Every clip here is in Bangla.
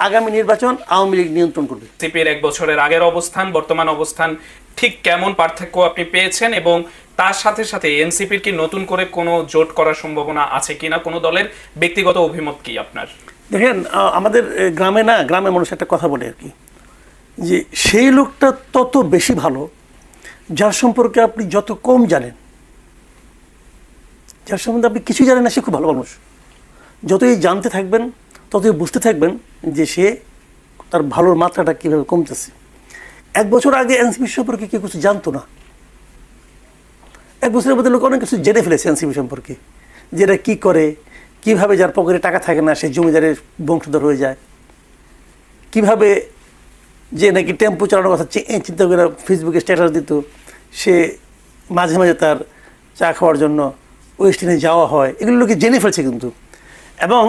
আগামী নির্বাচন আওয়ামী লীগ নিয়ন্ত্রণ করবে। এনসিপির 1 বছরের আগের অবস্থান বর্তমান অবস্থান ঠিক কেমন পার্থক্য আপনি পেয়েছেন, এবং তার সাথে সাথে এনসিপির কি নতুন করে কোনো জোট করার সম্ভাবনা আছে কিনা, কোনো দলের ব্যক্তিগত অভিমত কি আপনার? দেখেন, আমাদের গ্রামের মানুষ একটা কথা বলে আর কি, যে সেই লোকটা তত বেশি ভালো যার সম্পর্কে আপনি যত কম জানেন, যার সম্বন্ধে আপনি কিছুই জানেন না, সে খুব ভালো মানুষ। যতই জানতে থাকবেন ততই বুঝতে থাকবেন যে সে তার ভালোর মাত্রাটা কীভাবে কমতেছে। 1 বছর আগে এনসিপি সম্পর্কে কেউ কিছু জানতো না। 1 বছরের মধ্যে লোক অনেক কিছু জেনে ফেলেছে এনসিপি সম্পর্কে, যে এরা কী করে, কীভাবে যার পকেটে টাকা থাকে না সে জমিদারের বংশধর হয়ে যায়, কীভাবে যে নাকি টেম্পো চালানোর কথা চিন্তা করে ফেসবুকে স্ট্যাটাস দিত, সে মাঝে মাঝে তার চা খাওয়ার জন্য ওয়েস্ট ইন্ডিজে যাওয়া হয়, এগুলো লোকে জেনে ফেলছে কিন্তু। এবং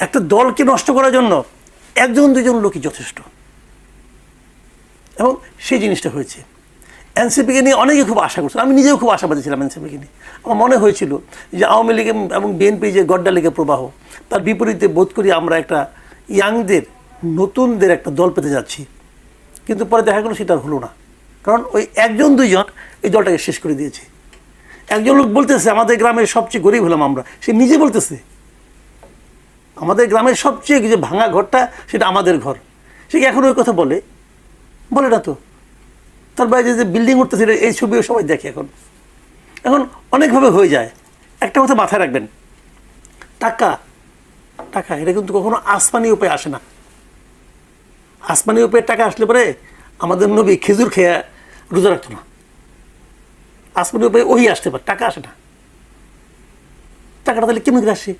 একটা দলকে নষ্ট করার জন্য 1-2 জন লোকই যথেষ্ট, এবং সেই জিনিসটা হয়েছে। এনসিপিকে নিয়ে অনেকে খুব আশা করছিল, আমি নিজেও খুব আশাবাদী ছিলাম এনসিপিকে নিয়ে। আমার মনে হয়েছিল যে আওয়ামী লীগ এবং বিএনপি যে গড্ডা লীগের প্রবাহ, তার বিপরীতে বোধ করি আমরা একটা ইয়াংদের, নতুনদের একটা দল পেতে যাচ্ছি। কিন্তু পরে দেখা গেলো সেটা হলো না, কারণ ওই 1-2 জন এই দলটাকে শেষ করে দিয়েছে। একজন লোক বলতেছে আমাদের গ্রামের সবচেয়ে গরিব হলাম আমরা, সে নিজে বলতেছে আমাদের গ্রামের সবচেয়ে যে ভাঙা ঘরটা সেটা আমাদের ঘর। সে কি এখন ওই কথা বলে না তো? তার বাইরে যে বিল্ডিং উঠতেছে এই ছবিও সবাই দেখে। এখন অনেকভাবে হয়ে যায়। একটা কথা মাথায় রাখবেন, টাকা এটা কিন্তু কখনো আসমানি উপায়ে আসে না। আসমানি উপায়ে টাকা আসলে পরে আমাদের নবী খেজুর খেয়ে রোজা রাখতো না। আসমানি উপায়ে ওই আসতে পারে, টাকা আসে না। টাকাটা তাহলে কেমন করে আসে?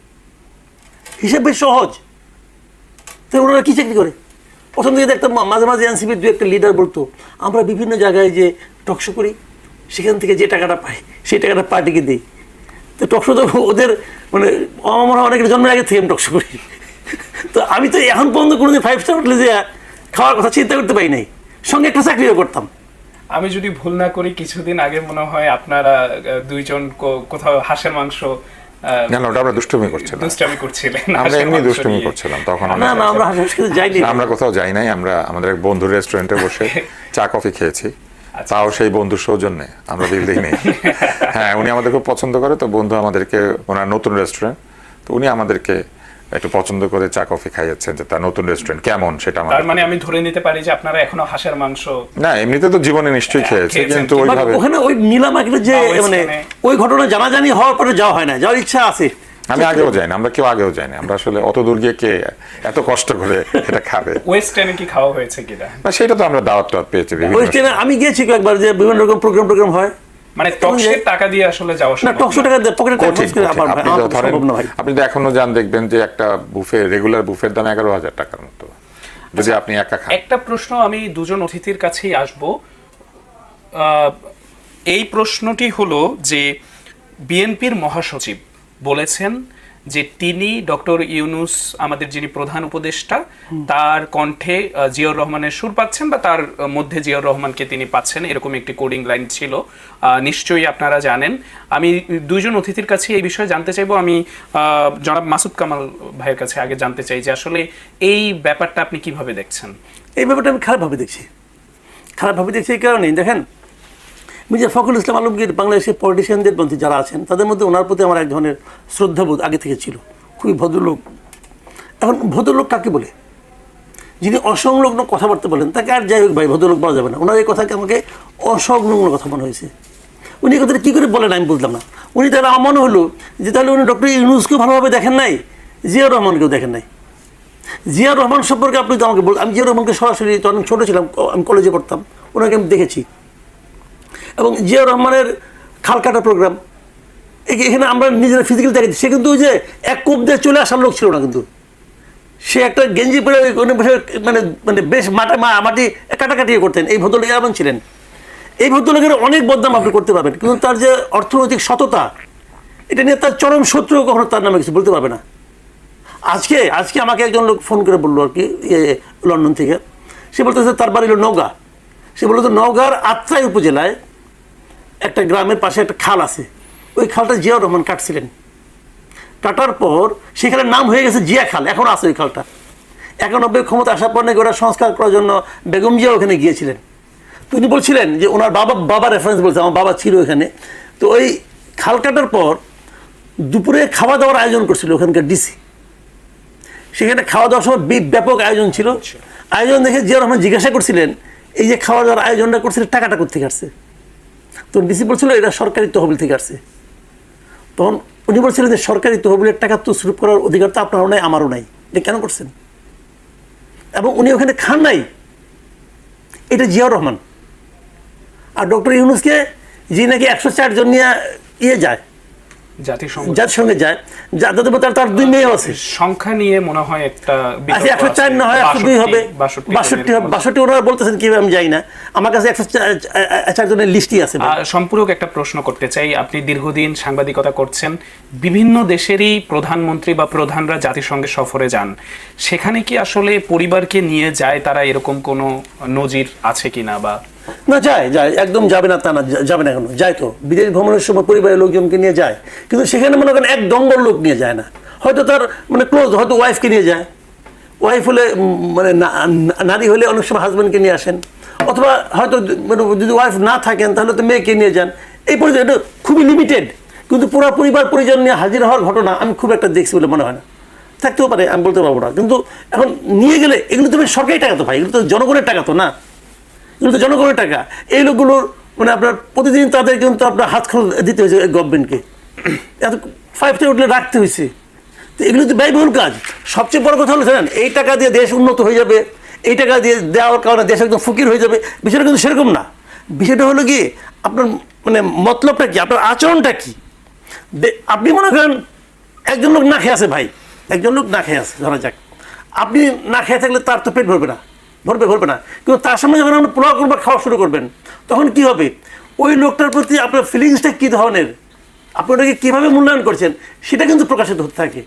হিসাব বেশ সহজ। তো ওনারা কী চাকরি করে? প্রথম দিকে দেখতাম মাঝে মাঝে এনসিপির 2-1 লিডার বলতো আমরা বিভিন্ন জায়গায় যে টকশো করি, সেখান থেকে যে টাকাটা পাই সেই টাকাটা পার্টিকে দিই। তো টকশো তো ওদের মানে আমার অনেকের জন্মের আগে থেকে আমি টকশো করি। তো আমি তো এখন পর্যন্ত কোনোদিন 5 স্টার হোটেলে যে খাওয়ার কথা চিন্তা করতে পারি নাই, সঙ্গে একটা চাকরিও করতাম। আমি যদি ভুল না করি কিছুদিন আগে মনে হয় আপনারা 2 জন কোথাও হাঁসের মাংস আমরা দুষ্টুমি করছিলেন। আমরা এমনি দুষ্টুমি করছিলাম তখন। আমরা কোথাও যাই নাই, আমরা আমাদের এক বন্ধুর রেস্টুরেন্টে বসে চা কফি খেয়েছি, তাও সেই বন্ধুর সৌজন্যে, আমরা বিল দিই নেই। হ্যাঁ, উনি আমাদের খুব পছন্দ করে, তো বন্ধু আমাদেরকে, ওনার নতুন রেস্টুরেন্ট, তো উনি আমাদেরকে একটু পছন্দ করে চা কফি খাইয়েছেন যে তার নতুন রেস্টুরেন্ট কেমন সেটা। তার মানে আমি ধরে নিতে পারি যে আপনারা এখনো হাঁসের মাংস না, এমনিতে তো জীবনে নিশ্চয়ই খেয়েছে, কিন্তু ওইভাবে ওখানে ওই নীলামাকে যে মানে ওই ঘটনা জানাজানি হওয়ার পরে যাওয়া হয় না, যাওয়ার ইচ্ছা আছে। আমি আগেও যাই না, আমরা কেউ আগেও যাই না, আমরা আসলে অত দূর গিয়ে কে এত কষ্ট করে এটা খাবে। ওয়েস্ট এন্ডে কি খাওয়া হয়েছে কিনা না, সেটা তো আমরা দাওয়াত পেয়েছি। ওয়েস্ট এন্ডে আমি গিয়েছি একবার, যে বিভিন্ন রকম প্রোগ্রাম হয়, মানে টকশোর টাকা দিয়ে আসলে যাওয়া সম্ভব না। টকশো টাকা দিয়ে পকেটে টাকা খরচ করে আপনি তো এখনো যান, দেখবেন যে একটা বুফে, রেগুলার বুফের দাম 11,000 টাকার মতো, যদি আপনি একা খান। একটা প্রশ্ন আমি 2 জন অতিথির কাছেই আসবো। এই প্রশ্নটি হলো যে বিএনপির মহাসচিব বলেছেন যে তিনি ডক্টর ইউনূস, আমাদের যিনি প্রধান উপদেষ্টা, তার কণ্ঠে জিয়াউর রহমানের সুর পাচ্ছেন, বা তার মধ্যে জিয়াউর রহমানকে তিনি পাচ্ছেন, এরকম একটি কোডিং লাইন ছিল, নিশ্চয়ই আপনারা জানেন। আমি 2 জন অতিথির কাছে এই বিষয়ে জানতে চাইবো। আমি জনাব মাসুদ কামাল ভাইয়ের কাছে আগে জানতে চাই যে আসলে এই ব্যাপারটা আপনি কিভাবে দেখছেন? এই ব্যাপারটা আমি খারাপভাবে দেখছি এই কারণেই, দেখেন মির্জা ফখরুল ইসলাম আলমগীর বাংলাদেশের পলিটিশিয়ানদের মধ্যে যারা আছেন তাদের মধ্যে ওনার প্রতি আমার এক ধরনের শ্রদ্ধাবোধ আগে থেকে ছিল, খুবই ভদ্রলোক। এখন ভদ্রলোক কাকে বলে? যিনি অসংলগ্ন কথাবার্তা বলেন তাকে আর যাই হোক ভাই ভদ্রলোক বলা যাবে না। ওনার এই কথাকে আমাকে অসংলগ্ন কথা মনে হয়েছে। উনি এই কথাটা কী করে বলেন আমি বুঝলাম না। উনি তাহলে আমার মনে হলো যে তাহলে উনি ডক্টর ইউনূসকেও ভালোভাবে দেখেন নাই, জিয়াউর রহমানকেও দেখেন নাই। জিয়াউর রহমান সম্পর্কে আপনি তো আমাকে আমি জিয়াউর রহমানকে সরাসরি, তখন ছোটো ছিলাম, আমি কলেজে পড়তাম, ওনাকে আমি দেখেছি। এবং জিয়াউর রহমানের খাল কাটা প্রোগ্রাম, এখানে আমরা নিজেরা ফিজিক্যাল দেখেছি। সে কিন্তু ওই যে এক কোপ দিয়ে চলে আসার লোক ছিল না, কিন্তু সে একটা গেঞ্জি পরে মানে মানে বেশ মাটি কাটাকাটি করতেন। এই ভদ্রলোক এমন ছিলেন। এই ভদ্রলোকের অনেক বদনাম আপনি করতে পারবেন, কিন্তু তার যে অর্থনৈতিক সততা, এটা নিয়ে তার চরম শত্রু কখনো তার নামে কিছু বলতে পারবে না। আজকে আমাকে একজন লোক ফোন করে বললো আর কি, লন্ডন থেকে। সে বলতেছে তার বাড়ি হলো নওগাঁ। সে বলতো নওগাঁর আত্রাই উপজেলায় একটা গ্রামের পাশে একটা খাল আছে, ওই খালটা জিয়াউর রহমান কাটছিলেন। কাটার পর সেখানে নাম হয়ে গেছে জিয়া খাল, এখন আছে ওই খালটা। 91 ক্ষমতা আসার পর নাকি ওরা সংস্কার করার জন্য বেগম জিয়া ওখানে গিয়েছিলেন। তো উনি বলছিলেন যে ওনার বাবা রেফারেন্স বলছে, আমার বাবা ছিল ওখানে। তো ওই খাল কাটার পর দুপুরে খাওয়া দাওয়ার আয়োজন করছিল ওখানকার ডিসি। সেখানে খাওয়া দাওয়ার সময় ব্যাপক আয়োজন ছিল। আয়োজন দেখে জিয়াউর রহমান জিজ্ঞাসা করছিলেন, এই যে খাওয়া দাওয়ার আয়োজনটা করছিলেন টাকাটা কোথেকে আসছে? তো ডিসি বলছিল এটা সরকারি তহবিল থেকে আসছে। তখন উনি বলছিলেন যে সরকারি তহবিলের টাকা তসরুপ করার অধিকার তো আপনারও নাই, আমারও নাই, এটা কেন করছেন? এবং উনি ওখানে খান নাই, এটা জিয়াউর রহমান। আর ডক্টর ইউনূসকে, যিনি নাকি 104 জন নিয়ে যায় জাতিসংঘে যায়, যাদের তার 2 মেয়ে আছে। সংখ্যা নিয়ে মনে হয় একটা 104 না হয় 102 হবে, 62 ওনারা বলতেছেন কি আমি জানি না, আমার কাছে 104 জনের লিস্টই আছে। সম্পূরক একটা প্রশ্ন করতে চাই, আপনি দীর্ঘদিন সাংবাদিকতা করছেন, বিভিন্ন দেশেরই প্রধানমন্ত্রী বা প্রধানরা জাতিসংঘে সফরে যান, সেখানে কি আসলে পরিবারকে নিয়ে যায় তারা, এরকম কোনো নজির আছে কিনা? বা না, যায় একদম যাবে না তা না, যাবে না, কেন যায় তো। বিদেশ ভ্রমণের সময় পরিবারের লোকজনকে নিয়ে যায়, কিন্তু সেখানে মনে করেন এক দঙ্গল লোক নিয়ে যায় না, হয়তো তার মানে ক্লোজ, হয়তো ওয়াইফকে নিয়ে যায়। ওয়াইফ হলে মানে নারী হলে অনেক সময় হাজব্যান্ডকে নিয়ে আসেন, অথবা হয়তো মানে যদি ওয়াইফ না থাকেন তাহলে তো মেয়েকে নিয়ে যান। এই পর্যায়ে এটা খুবই লিমিটেড, কিন্তু পুরো পরিবার পরিজন নিয়ে হাজির হওয়ার ঘটনা আমি খুব একটা দেখছি বলে মনে হয় না। থাকতেও পারে, আমি বলতে পারবো না। কিন্তু এখন নিয়ে গেলে এগুলো তো সরকারি টাকা তো ভাই, এগুলো তো জনগণের টাকা তো না, এগুলো তো জনগণের টাকা। এই লোকগুলোর মানে আপনার প্রতিদিন তাদের কিন্তু আপনার হাত খরচ দিতে হয়েছে গভর্নমেন্টকে, এত 5 স্টার হোটেলে রাখতে হয়েছে। তো এগুলো তো ব্যয়বহুল কাজ। সবচেয়ে বড় কথা হলো জানেন, এই টাকা দিয়ে দেশ উন্নত হয়ে যাবে, এই টাকা দিয়ে দেওয়ার কারণে দেশ একদম ফকির হয়ে যাবে, বিষয়টা কিন্তু সেরকম না। বিষয়টা হলো কি, আপনার মানে মতলবটা কি, আপনার আচরণটা কি। আপনি মনে করেন একজন লোক না খেয়ে আছে ভাই, একজন লোক না খেয়ে আছে ধরা যাক, আপনি না খেয়ে থাকলে তার তো পেট ভরবে না, ভরবে না, কিন্তু তার সামনে যখন আপনি পোলাও করবার খাওয়া শুরু করবেন, তখন কি হবে, ওই লোকটার প্রতি আপনার ফিলিংসটা কী ধরনের, আপনি ওটাকে কীভাবে মূল্যায়ন করছেন, সেটা কিন্তু প্রকাশিত হতে থাকে।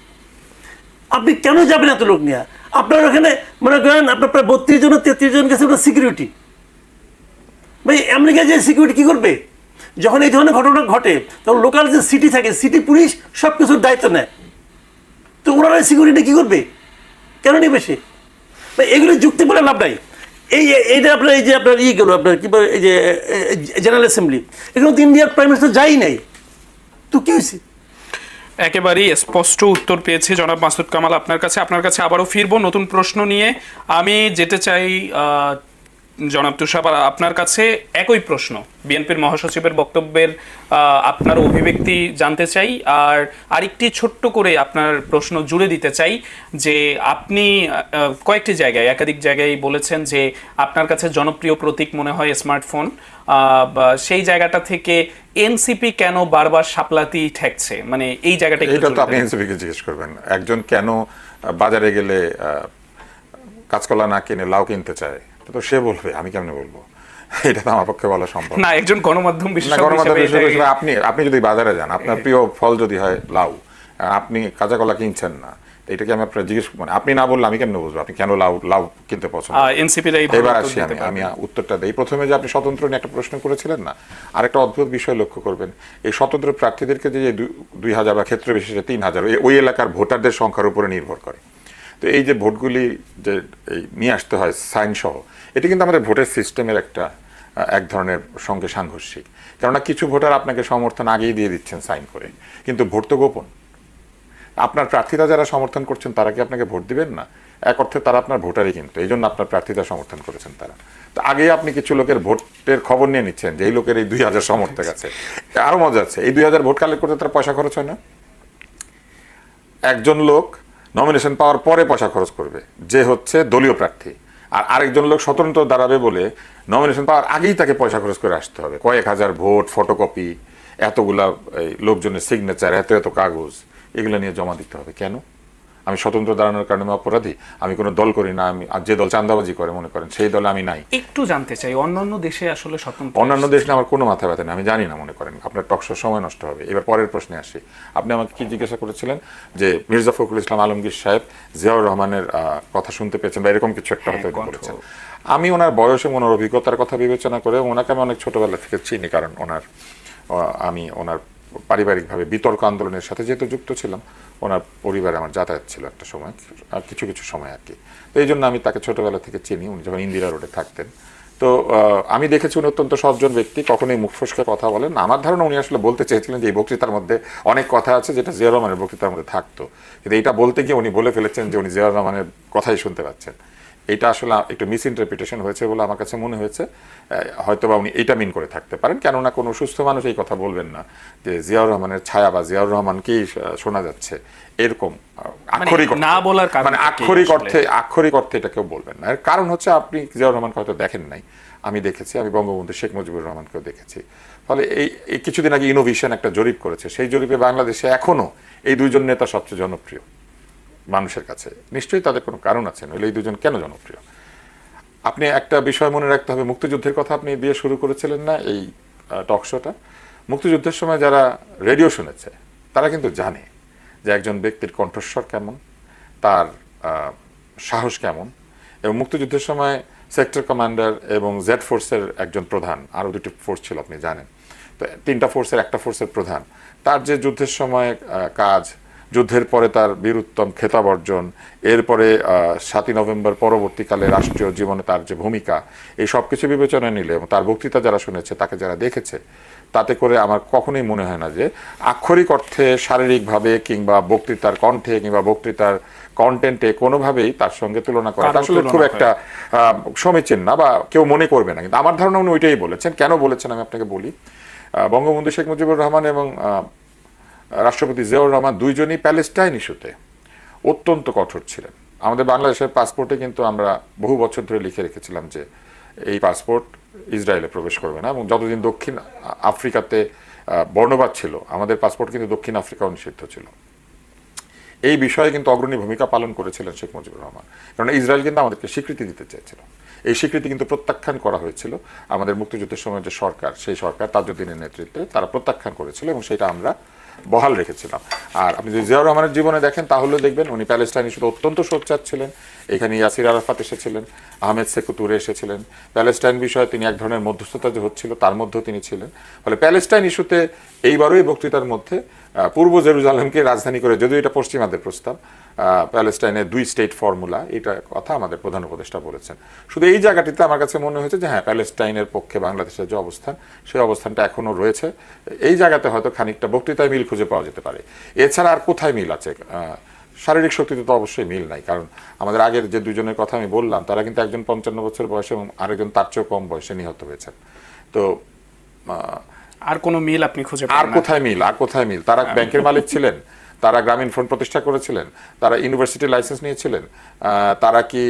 আপনি কেন যাবেন এত লোক নিয়ে? আপনার ওখানে মনে করেন আপনার প্রায় 32 জন 33 জন গেছে আপনার সিকিউরিটি। ভাই আমেরিকায় যে সিকিউরিটি কী করবে? যখন এই ধরনের ঘটনা ঘটে তখন লোকাল যে সিটি থাকে, সিটি পুলিশ সব কিছুর দায়িত্ব নেয়। তো ওনারা সিকিউরিটি কী করবে, কেন নেবে সে? এগুলো যুক্তি বলে লাভ নাই। এইটা আপনার এই যে আপনার গেল আপনার কি এই যে জেনারেল অ্যাসেম্বলি, এগুলো তো ইন্ডিয়ার প্রাইম মিনিস্টার যাই নাই, তো কি হয়েছে? একেবারেই স্পষ্ট উত্তর পেয়েছি জনাব মাসুদ কামাল আপনার কাছে আবারও ফিরবো নতুন প্রশ্ন নিয়ে। আমি যেতে চাই জনাব তুষার আপনার কাছে একই প্রশ্ন, বিএনপির মহাসচিবের বক্তব্যের আপনার অভিব্যক্তি জানতে চাই, আর আরেকটি ছোট্ট করে আপনার প্রশ্ন জুড়ে দিতে চাই যে আপনি কয়েকটি জায়গায় একাধিক জায়গায় বলেছেন যে আপনার কাছে জনপ্রিয় প্রতীক মনে হয় স্মার্টফোন। সেই জায়গাটা থেকে এনসিপি কেন বারবার সাপলাতি ঠেকছে, মানে এই জায়গাটা এটা তো আপনি এনসিপিকে জিজ্ঞেস করবেন। একজন কেন বাজারে গেলে কাঁচকলা না কিনে লাউ কিনতে চায়, তো সে বলবে, আমি কেমনে বলবো? এটা তো আমার পক্ষে বলা সম্ভব না। একজন গণমাধ্যম বিশেষজ্ঞ, আপনি যদি বাজারে যান, আপনার প্রিয় ফল যদি হয় লাউ, আপনি কাঁচা কলা কিনছেন না, এটা কি আমি আপনার জিজ্ঞেস, মানে আপনি না বললে আমি কেমনে বুঝবো আপনি কেন লাউ কিনতে পছন্দ? এবার আসি আমি উত্তরটা দিই। প্রথমে যে আপনি স্বতন্ত্র নিয়ে একটা প্রশ্ন করেছিলেন না, আরেকটা অদ্ভুত বিষয় লক্ষ্য করবেন, এই স্বতন্ত্র প্রার্থীদেরকে যে 2000 বা ক্ষেত্র বিশেষে 3000 ওই এলাকার ভোটারদের সংখ্যার উপরে নির্ভর করে। তো এই যে ভোটগুলি যে নিয়ে আসতে হয় সাইন সহ, এটি কিন্তু আমাদের ভোটের সিস্টেমের এক ধরনের সঙ্গে সাংঘর্ষিক। কেননা কিছু ভোটার আপনাকে সমর্থন আগেই দিয়ে দিচ্ছেন সাইন করে, কিন্তু ভোট তো গোপন। আপনার প্রার্থীরা যারা সমর্থন করছেন তারা কি আপনাকে ভোট দিবেন না? এক অর্থে তারা আপনার ভোটারই, কিন্তু এই জন্য আপনার প্রার্থীরা সমর্থন করেছেন তারা। তো আগেই আপনি কিছু লোকের ভোটের খবর নিয়ে নিচ্ছেন যে এই লোকের এই 2000 সমর্থক আছে। আরও মজা আছে, এই 2000 ভোট কালেক্ট করতে তার পয়সা খরচ হয় না। একজন লোক নমিনেশন পাওয়ার পরে পয়সা খরচ করবে, যে হচ্ছে দলীয় প্রার্থী, আর আরেকজন লোক স্বতন্ত্র দাঁড়াবে বলে নমিনেশন পাওয়ার আগেই তাকে পয়সা খরচ করে আসতে হবে। কয়েক হাজার ভোট, ফটোকপি, এতগুলা লোকজনের সিগনেচার, এত কাগজ, এগুলো নিয়ে জমা দিতে হবে কেন? আমি স্বতন্ত্র দাঁড়ানোর কারণে আমি অপরাধী? আমি কোনো দল করি না, আমি যে দল চাঁদাবাজি করে মনে করেন সেই দলে আমি নাই। একটু জানতে চাই, অন্যান্য দেশে আসলে স্বতন্ত্র, অন্যান্য দেশে আমার কোনো মাথা ব্যথা নেই, আমি জানি না, মনে করেন আপনার টকশোর সময় নষ্ট হবে। এবার পরের প্রশ্নে আসি। আপনি আমাকে কি জিজ্ঞাসা করেছিলেন যে মির্জা ফখরুল ইসলাম আলমগীর সাহেব জিয়াউর রহমানের কথা শুনতে পেয়েছেন বা এরকম কিছু একটা হয়তো বলেছেন। আমি ওনার বয়স এবং ওনার অভিজ্ঞতার কথা বিবেচনা করে ওনাকে আমি অনেক ছোটবেলা থেকে চিনি, কারণ আমি ওনার পারিবারিকভাবে বিতর্ক আন্দোলনের সাথে যেহেতু যুক্ত ছিলাম, ওনার পরিবারে আমার যাতায়াত ছিল একটা সময়, আর কিছু কিছু সময় আর কি। তো এই জন্য আমি তাকে ছোটবেলা থেকে চিনি, উনি যখন ইন্দিরা রোডে থাকতেন। তো আমি দেখেছি উনি অত্যন্ত সজ্জন ব্যক্তি, কখনোই মুখ ফসকে কথা বলেন না। আমার ধারণা উনি আসলে বলতে চেয়েছিলেন যে এই বক্তৃতার মধ্যে অনেক কথা আছে যেটা জিয়াউর রহমানের বক্তৃতার মধ্যে থাকতো, কিন্তু এটা বলতে গিয়ে উনি বলে ফেলেছেন যে উনি জিয়াউর রহমানের কথাই শুনতে পাচ্ছেন। এটা আসলে একটু মিস ইন্টারপ্রিটেশন হয়েছে বলে আমার কাছে মনে হয়েছে। হয়তো বা উনি এটা মিন করে থাকতে পারেন, কেননা কোনো সুস্থ মানুষ এই কথা বলবেন না যে জিয়াউর রহমানের ছায়া বা জিয়াউর রহমানকেই শোনা যাচ্ছে, এরকম আক্ষরিক না বলার কারণ, মানে আক্ষরিক অর্থে এটা কেউ বলবেন না। এর কারণ হচ্ছে আপনি জিয়াউর রহমানকে হয়তো দেখেন নাই, আমি দেখেছি, আমি বঙ্গবন্ধু শেখ মুজিবুর রহমানকেও দেখেছি। ফলে এই কিছুদিন আগে ইনোভেশন একটা জরিপ করেছে, সেই জরিপে বাংলাদেশে এখনো এই দুইজন নেতা সবচেয়ে জনপ্রিয় মানুষের কাছে। নিশ্চয়ই তাদের কোনো কারণ আছে, নইলে এই দুজন কেন জনপ্রিয়। আপনি একটা বিষয় মনে রাখতে হবে, মুক্তিযুদ্ধের কথা আপনি দিয়ে শুরু করেছিলেন না এই টক শোটা। মুক্তিযুদ্ধের সময় যারা রেডিও শুনেছে তারা কিন্তু জানে যে একজন ব্যক্তির কণ্ঠস্বর কেমন, তার সাহস কেমন। এবং মুক্তিযুদ্ধের সময় সেক্টর কমান্ডার এবং জেড ফোর্সের একজন প্রধান, আরও দুটি ফোর্স ছিল আপনি জানেন, তো তিনটা ফোর্সের একটা ফোর্সের প্রধান, তার যে যুদ্ধের সময় কাজ, যুদ্ধের পরে তার বীরুত্তম খেতাব অর্জন, এরপরে 7ই নভেম্বর পরবর্তীকালে রাষ্ট্রীয় জীবনে তার যে ভূমিকা, এই সব কিছু বিবেচনায় নিলে এবং তার বক্তৃতা যারা শুনেছে, তাকে যারা দেখেছে, তাতে করে আমার কখনোই মনে হয় না যে আক্ষরিক অর্থে শারীরিকভাবে কিংবা বক্তৃতার কণ্ঠে কিংবা বক্তৃতার কন্টেন্টে কোনোভাবেই তার সঙ্গে তুলনা করা আসলে খুব একটা সমীচীন না, বা কেউ মনে করবে না। কিন্তু আমার ধারণা উনি ওইটাই বলেছেন। কেন বলেছেন আমি আপনাকে বলি। বঙ্গবন্ধু শেখ মুজিবুর রহমান এবং রাষ্ট্রপতি জিয়াউর রহমান দুইজনই প্যালেস্টাইন ইস্যুতে অত্যন্ত কঠোর ছিলেন। আমাদের বাংলাদেশের পাসপোর্টে কিন্তু আমরা বহু বছর ধরে লিখে রেখেছিলাম যে এই পাসপোর্ট ইসরায়েলে প্রবেশ করবে না, এবং যতদিন দক্ষিণ আফ্রিকাতে বর্ণবাদ ছিল, আমাদের পাসপোর্ট কিন্তু দক্ষিণ আফ্রিকাও নিষিদ্ধ ছিল। এই বিষয়ে কিন্তু অগ্রণী ভূমিকা পালন করেছিলেন শেখ মুজিবুর রহমান, কারণ ইসরায়েল কিন্তু আমাদেরকে স্বীকৃতি দিতে চেয়েছিল। এই স্বীকৃতি কিন্তু প্রত্যাখ্যান করা হয়েছিল। আমাদের মুক্তিযুদ্ধের সময় যে সরকার, সেই সরকার তাজউদ্দিনের নেতৃত্বে তারা প্রত্যাখ্যান করেছিল, এবং সেটা আমরা বহাল রেখেছিলাম। আর আপনি যদি জিয়াউর রহমানের জীবনে দেখেন তাহলে দেখবেন উনি প্যালেস্টাইন ইস্যুতে অত্যন্ত সোচ্চার ছিলেন। এখানে ইয়াসির আরাফাত এসেছিলেন, আহমেদ সেকু তুরে এসেছিলেন। প্যালেস্টাইন বিষয়ে তিনি এক ধরনের মধ্যস্থতা যে হচ্ছিল তার মধ্যেও তিনি ছিলেন। ফলে প্যালেস্টাইন ইস্যুতে এইবারও এই বক্তৃতার মধ্যে পূর্ব জেরুজালেমকে রাজধানী করে, যদিও এটা পশ্চিমাদের প্রস্তাব, প্যালেস্টাইনের 2 স্টেট ফর্মুলা, এটা কথা আমাদের প্রধান উপদেষ্টা বলেছেন। শুধু এই জায়গাটিতে আমার কাছে মনে হয়েছে যে হ্যাঁ, প্যালেস্টাইনের পক্ষে বাংলাদেশের যে অবস্থান, সেই অবস্থানটা এখনও রয়েছে। এই জায়গাতে হয়তো খানিকটা বক্তৃতায় মিল খুঁজে পাওয়া যেতে পারে। এছাড়া আর কোথায় মিল আছে? শারীরিক শক্তিতে তো অবশ্যই মিল নাই, কারণ আমাদের আগের যে দুজনের কথা আমি বললাম, তারা কিন্তু একজন 55 বছর বয়সে এবং আরেকজন তার চেয়েও কম বয়সে নিহত হয়েছেন। তো আর কোনো মিল আপনি খুঁজে পান? আর কোথায় মিল? তারা ব্যাংকের মালিক ছিলেন, তারা গ্রামীণ ফোন প্রতিষ্ঠা করেছিলেন, তারা ইউনিভার্সিটি লাইসেন্স নিয়েছিলেন, তারা কি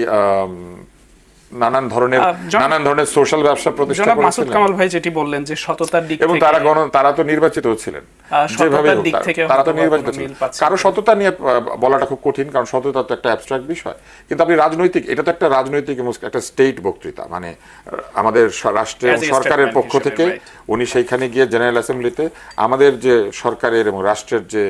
নানান ধরনের সোশ্যাল ব্যবসা প্রতিষ্ঠা করেছিলেন। মাসুদ কামাল ভাই যেটি বললেন যে সততার দিক থেকে, এবং তারা তো নির্বাচিত ছিলেন, যেভাবে তারা তো নির্বাচিত ছিলেন। কারো সততা নিয়ে বলাটা খুব কঠিন, কারণ সততা তো একটা অ্যাবস্ট্রাক্ট বিষয়। কিন্তু আপনি রাজনৈতিক, এটা তো একটা রাজনৈতিক একটা স্টেট বক্তৃতা, মানে আমাদের রাষ্ট্রের সরকারের পক্ষ থেকে উনি সেইখানে গিয়ে জেনারেল অ্যাসেম্বলিতে আমাদের যে সরকারের এবং রাষ্ট্রের যে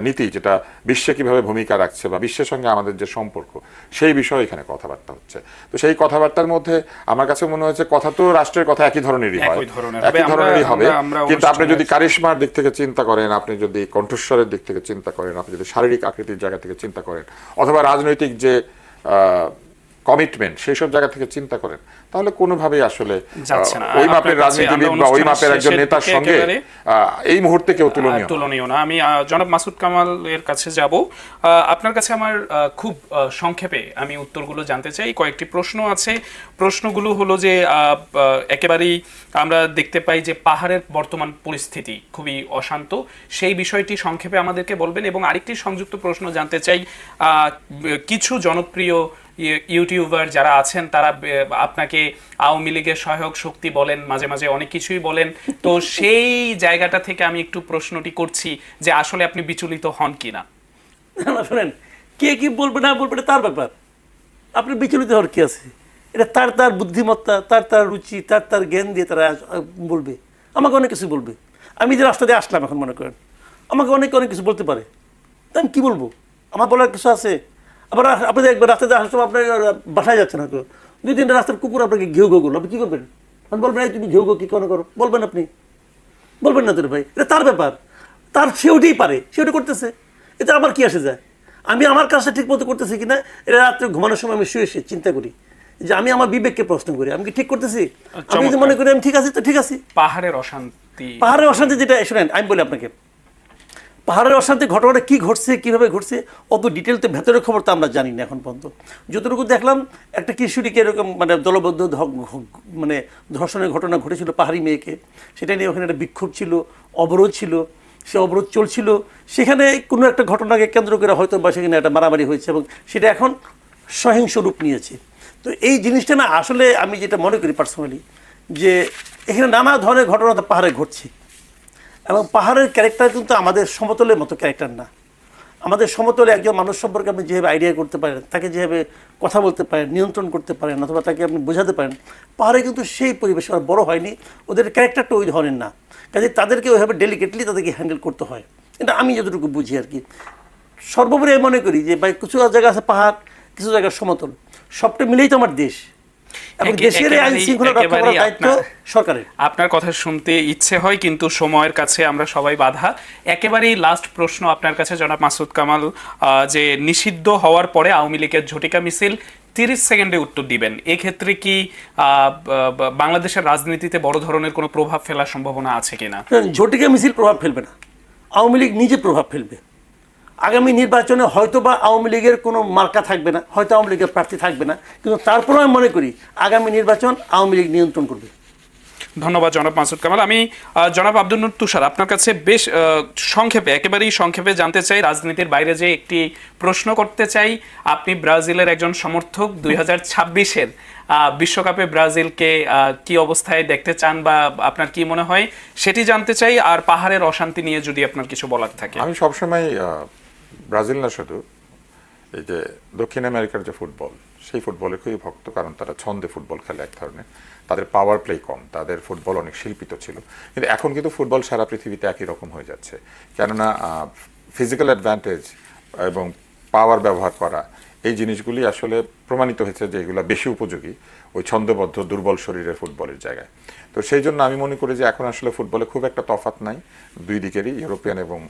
নীতি, যেটা বিশ্বে কিভাবে ভূমিকা রাখছে বা বিশ্বের সঙ্গে আমাদের যে সম্পর্ক, সেই বিষয়ে এখানে কথাবার্তা হচ্ছে। তো সেই কথাবার্তার মধ্যে আমার কাছে মনে হয়েছে কথা তো রাষ্ট্রের কথা একই ধরনেরই হবে, কিন্তু আপনি যদি কারিশমার দিক থেকে চিন্তা করেন, আপনি যদি কণ্ঠস্বরের দিক থেকে চিন্তা করেন, আপনি যদি শারীরিক আকৃতির জায়গা থেকে চিন্তা করেন, অথবা রাজনৈতিক যে কমিটমেন্ট, সেই সব জায়গা থেকে চিন্তা করেন, তাহলে কোনোভাবেই আসলে ওই মাপের রাজনীতিবিদ বা ওই মাপের একজন নেতার সঙ্গে এই মুহূর্তে কেউ তুলনীয় না। আমি জনাব মাসুদ কামালের কাছে যাব। আপনার কাছে আমার খুব সংক্ষেপে আমি উত্তরগুলো জানতে চাই। কয়েকটি প্রশ্ন আছে। প্রশ্নগুলো হলো যে একেবারেই আমরা দেখতে পাই যে পাহাড়ের বর্তমান পরিস্থিতি খুবই অশান্ত, সেই বিষয়টি সংক্ষেপে আমাদেরকে বলবেন। এবং আরেকটি সংযুক্ত প্রশ্ন জানতে চাই, কিছু জনপ্রিয় ইউটিউবার যারা আছেন তারা আপনাকে আওয়ামী লীগের সহায়ক শক্তি বলেন, মাঝে মাঝে অনেক কিছুই বলেন। তো সেই জায়গাটা থেকে আমি একটু প্রশ্নটি করছি যে আসলে আপনি বিচলিত হন কিনা। শোনেন, কে কি বলবে না বলবে তার ব্যাপার, আপনি বিচলিত হওয়ার কি আছে? এটা তার বুদ্ধিমত্তা, তার রুচি, তার জ্ঞান দিয়ে তারা বলবে। আমাকে অনেক কিছু বলবে। আমি যে রাস্তা দিয়ে আসলাম, এখন মনে করেন আমাকে অনেক কিছু বলতে পারে, তা আমি কী বলবো? আমার বলার কিছু আছে? আবার আপনি দেখবেন রাস্তাতে আসার সময় আপনার বাসায় যাচ্ছেন, হয়তো 2-3টা রাস্তার কুকুর আপনাকে ঘেউ ঘেউ করলো, আপনি কী করবেন? আপনি বলবেন এই তুমি ঘেউ ঘেউ কী কোনো করো, বলবেন? আপনি বলবেন না তোর ভাই, এটা তার ব্যাপার, সে ওটাই পারে, সে ওটা করতেছে। এতে আমার কি আসে যায়? আমি আমার কাজটা ঠিক মতো করতেছি কিনা এটা রাত্রে ঘুমানোর সময় আমি শুয়ে চিন্তা করি, যে আমি আমার বিবেককে প্রশ্ন করি আমি কি ঠিক করতেছি। আমি যদি মনে করি আমি ঠিক আছি তো ঠিক আছি। পাহাড়ের অশান্তি, পাহাড়ের অশান্তি যেটা শুনেন আমি বলি আপনাকে, পাহাড়ের অশান্তি ঘটনাটা কি ঘটছে কিভাবে ঘটছে অত ডিটেলতে ভেতরের খবর তো আমরা জানি না এখন পর্যন্ত। যতটুকু দেখলাম একটা কিশোরীকে এরকম মানে দলবদ্ধ মানে ধর্ষণের ঘটনা ঘটেছিল পাহাড়ি মেয়েকে, সেটা নিয়ে ওখানে একটা বিক্ষোভ ছিল, অবরোধ ছিল, সে অবরোধ চলছিল, সেখানে কোনো একটা ঘটনাকে কেন্দ্র করে হয়তো বা সেখানে একটা মারামারি হয়েছে এবং সেটা এখন সহিংস রূপ নিয়েছে। তো এই জিনিসটা না আসলে আমি যেটা মনে করি পার্সোনালি, যে এখানে নানা ধরনের ঘটনা তো পাহাড়ে ঘটছে এবং পাহাড়ের ক্যারেক্টার কিন্তু আমাদের সমতলের মতো ক্যারেক্টার না। আমাদের সমতলে একজন মানুষ সম্পর্কে আপনি যেভাবে আইডিয়া করতে পারেন, তাকে যেভাবে কথা বলতে পারেন, নিয়ন্ত্রণ করতে পারেন, অথবা তাকে আপনি বোঝাতে পারেন, পাহাড়ে কিন্তু সেই পরিবেশে আর বড় হয়নি, ওদের ক্যারেক্টারটা ওই ধরনের না, কাজে তাদেরকে ওইভাবে ডেলিকেটলি তাদেরকে হ্যান্ডেল করতে হয়। এটা আমি যতটুকু বুঝি আর কি। সর্বোপরি আমি মনে করি যে ভাই কিছু জায়গা আছে পাহাড়, কিছু জায়গা সমতল, সবটা মিলেই তো আমার দেশ এবং দেশের আইন শৃঙ্খলা রক্ষা করার দায়িত্ব সরকারের। আপনার কথা শুনতে ইচ্ছে হয় কিন্তু সময়ের কাছে আমরা সবাই বাধা। একেবারেই লাস্ট প্রশ্ন আপনার কাছে জনাব মাসুদ কামাল, যে নিষিদ্ধ হওয়ার পরে আওয়ামী লীগের ঝটিকা মিছিল 30 সেকেন্ডে উত্তর দিবেন, এক্ষেত্রে কি বাংলাদেশের রাজনীতিতে বড় ধরনের কোনো প্রভাব ফেলার সম্ভাবনা আছে কিনা? ঝটিকা মিছিল প্রভাব ফেলবে না, আওয়ামী লীগ নিজে প্রভাব ফেলবে। আগামী নির্বাচনে হয়তো বা আওয়ামী লীগের কোনো মার্কা থাকবে না, হয়তো আওয়ামী লীগের প্রার্থী থাকবে না, কিন্তু তারপরেও আমি মনে করি আগামী নির্বাচন আওয়ামী লীগ নিয়ন্ত্রণ করবে। ধন্যবাদ জনাব মাসুদ কামাল। আমি জনাব আব্দুল নূর তুষার আপনার কাছে বেশ সংক্ষেপে, একেবারেই সংক্ষেপে জানতে চাই, রাজনীতির বাইরে যে একটি প্রশ্ন করতে চাই। আপনি ব্রাজিলের একজন সমর্থক, 2026-এর বিশ্বকাপে ব্রাজিলকে কি অবস্থায় দেখতে চান বা আপনার কি মনে হয় সেটি জানতে চাই। আর পাহাড়ের অশান্তি নিয়ে যদি আপনার কিছু বলার থাকে। আমি সবসময় ব্রাজিল না শুধু এই যে দক্ষিণ আমেরিকার যে ফুটবল, সেই ফুটবলের খুবই ভক্ত, কারণ তারা ছন্দে ফুটবল খেলে এক ধরনের, তাদের পাওয়ার প্লে কম, তাদের ফুটবল অনেক শিল্পিত ছিল। কিন্তু এখন কিন্তু ফুটবল সারা পৃথিবীতে একই রকম হয়ে যাচ্ছে, কেননা ফিজিক্যাল অ্যাডভান্টেজ এবং পাওয়ার ব্যবহার করা এই জিনিসগুলি আসলে প্রমাণিত হয়েছে যে এগুলো বেশি উপযোগী ওই ছন্দবদ্ধ দুর্বল শরীরের ফুটবলের জায়গায়। তো সেই জন্য আমি মনে করি যে এখন আসলে ফুটবলে খুব একটা তফাৎ নাই, দুই দিকেরই ইউরোপিয়ান এবং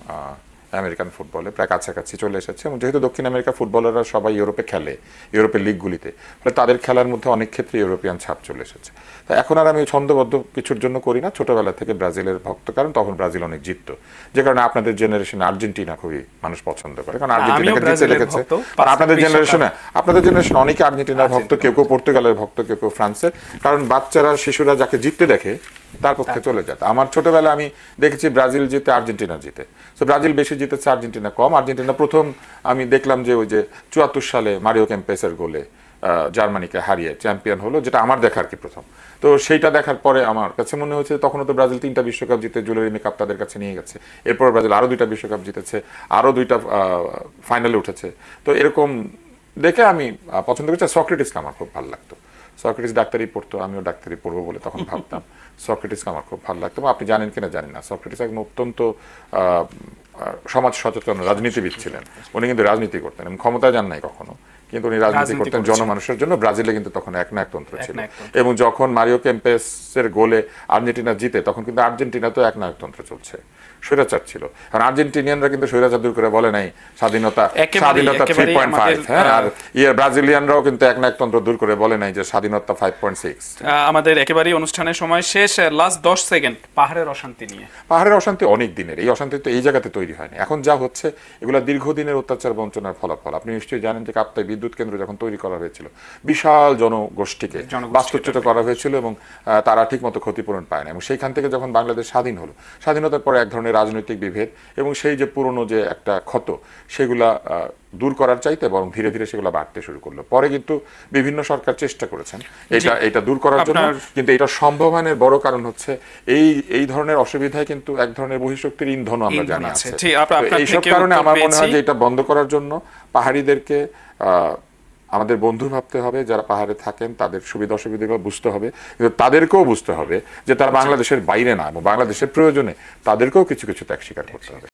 আমেরিকান ফুটবলে প্রায় কাছাকাছি চলে এসেছে। এবং যেহেতু দক্ষিণ আমেরিকা ফুটবলাররা সবাই ইউরোপে খেলে, ইউরোপের লিগগুলিতে, ফলে তাদের খেলার মধ্যে অনেক ক্ষেত্রে ইউরোপিয়ান ছাপ চলে এসেছে। তো এখন আর আমি ছন্দবদ্ধ কিছুর জন্য করি না, ছোটবেলা থেকে ব্রাজিলের ভক্ত, কারণ তখন ব্রাজিল অনেক জিতত, যে কারণে আপনাদের জেনারেশনে আর্জেন্টিনা খুবই মানুষ পছন্দ করে, কারণ আর্জেন্টিনাকে জিতে রেখেছে। আপনাদের জেনারেশনে অনেকে আর্জেন্টিনার ভক্ত, কেউ কেউ পর্তুগালের ভক্ত, কেউ কেউ ফ্রান্সের, কারণ বাচ্চারা শিশুরা যাকে জিততে দেখে তার পক্ষে চলে যায়। আমার ছোটবেলা আমি দেখেছি ব্রাজিল জিতে আর্জেন্টিনা জিতে, তো ব্রাজিল বেশি জিতেছে, আর্জেন্টিনা কম। আর্জেন্টিনা প্রথম আমি দেখলাম যে ওই যে 74 সালে মারিও কেম্পেসের গোলে জার্মানিকে হারিয়ে চ্যাম্পিয়ন হলো, যেটা আমার দেখার কি প্রথম। তো সেইটা দেখার পরে আমার কাছে মনে হয়েছে তখনও তো ব্রাজিল 3টা বিশ্বকাপ জিতে জুয়েলারি কাপ তাদের কাছে নিয়ে গেছে, এরপর ব্রাজিল আরও 2টা বিশ্বকাপ জিতেছে, আরও 2টা ফাইনালে উঠেছে। তো এরকম দেখে আমি পছন্দ করছি। সক্রেটিসকে আমার খুব ভালো লাগতো, সক্রেটিস ডাক্তারি পড়তো, আমিও ডাক্তারি পড়বো বলে তখন ভাবতাম। সক্রেটিসকে আমার খুব ভালো লাগতো। আপনি জানেন কিনা জানি না, সক্রেটিস একদম অত্যন্ত সমাজ সচেতন রাজনীতিবিদ ছিলেন। উনি কিন্তু রাজনীতি করতেন এবং ক্ষমতায় যান নাই কখনো, কিন্তু উনি রাজনীতি করতেন জনমানুষের জন্য। ব্রাজিলে কিন্তু তখন একনায়কতন্ত্র ছিল, এবং যখন মারিও কেম্পেসের গোলে আর্জেন্টিনা জিতে, তখন কিন্তু আর্জেন্টিনা তো একনায়কতন্ত্র চলছে, স্বৈরাচার ছিল। কারণ আর্জেন্টিনিয়ানরা কিন্তু স্বৈরাচার দূর করে বলে নাই স্বাধীনতা 3.5, হ্যাঁ, আর ব্রাজিলিয়ানরাও কিন্তু একনায়কতন্ত্র দূর করে বলে নাই যে স্বাধীনতা 5.6। আমাদের একেবারেই অনুষ্ঠানের সময় শেষ, লাস্ট 10 সেকেন্ড পাহাড়ের অশান্তি নিয়ে। পাহাড়ের অশান্তি অনেক দিনের, এই অশান্তি তো এই জায়গাতে তৈরি হয়নি, এখন যা হচ্ছে এগুলো দীর্ঘদিনের অত্যাচার বঞ্চনার ফলাফল। আপনি নিশ্চয়ই জানেন যে কাপ্তাই বিদ্যুৎ কেন্দ্র যখন তৈরি করা হয়েছিল, বিশাল জনগোষ্ঠীকে বাস্তুচ্যুত করা হয়েছিল এবং তারা ঠিকমতো ক্ষতিপূরণ পায় না। এবং সেইখান থেকে যখন বাংলাদেশ স্বাধীন হলো, স্বাধীনতার পরে এক ধরনের রাজনৈতিক বিভেদ এবং সেই যে পুরনো যে একটা ক্ষত, সেগুলা দূর করার চাইতে বরং ধীরে ধীরে সেগুলো বাড়তে শুরু করলো। পরে কিন্তু বিভিন্ন সরকার চেষ্টা করেছেন এটা দূর করার জন্য, কিন্তু এটা সম্ভাবনার বড় কারণ হচ্ছে এই ধরনের অসুবিধায় কিন্তু এক ধরনের বহিঃশক্তির ইন্ধন আমরা জানি আছে। এইসব কারণে আমার মনে হয় যে এটা বন্ধ করার জন্য পাহাড়িদেরকে আমাদের বন্ধু ভাবতে হবে, যারা পাহাড়ে থাকেন তাদের সুবিধা অসুবিধাগুলো বুঝতে হবে, কিন্তু তাদেরকেও বুঝতে হবে যে তারা বাংলাদেশের বাইরে না, এবং বাংলাদেশের প্রয়োজনে তাদেরকেও কিছু কিছু ত্যাগ স্বীকার করতে হবে।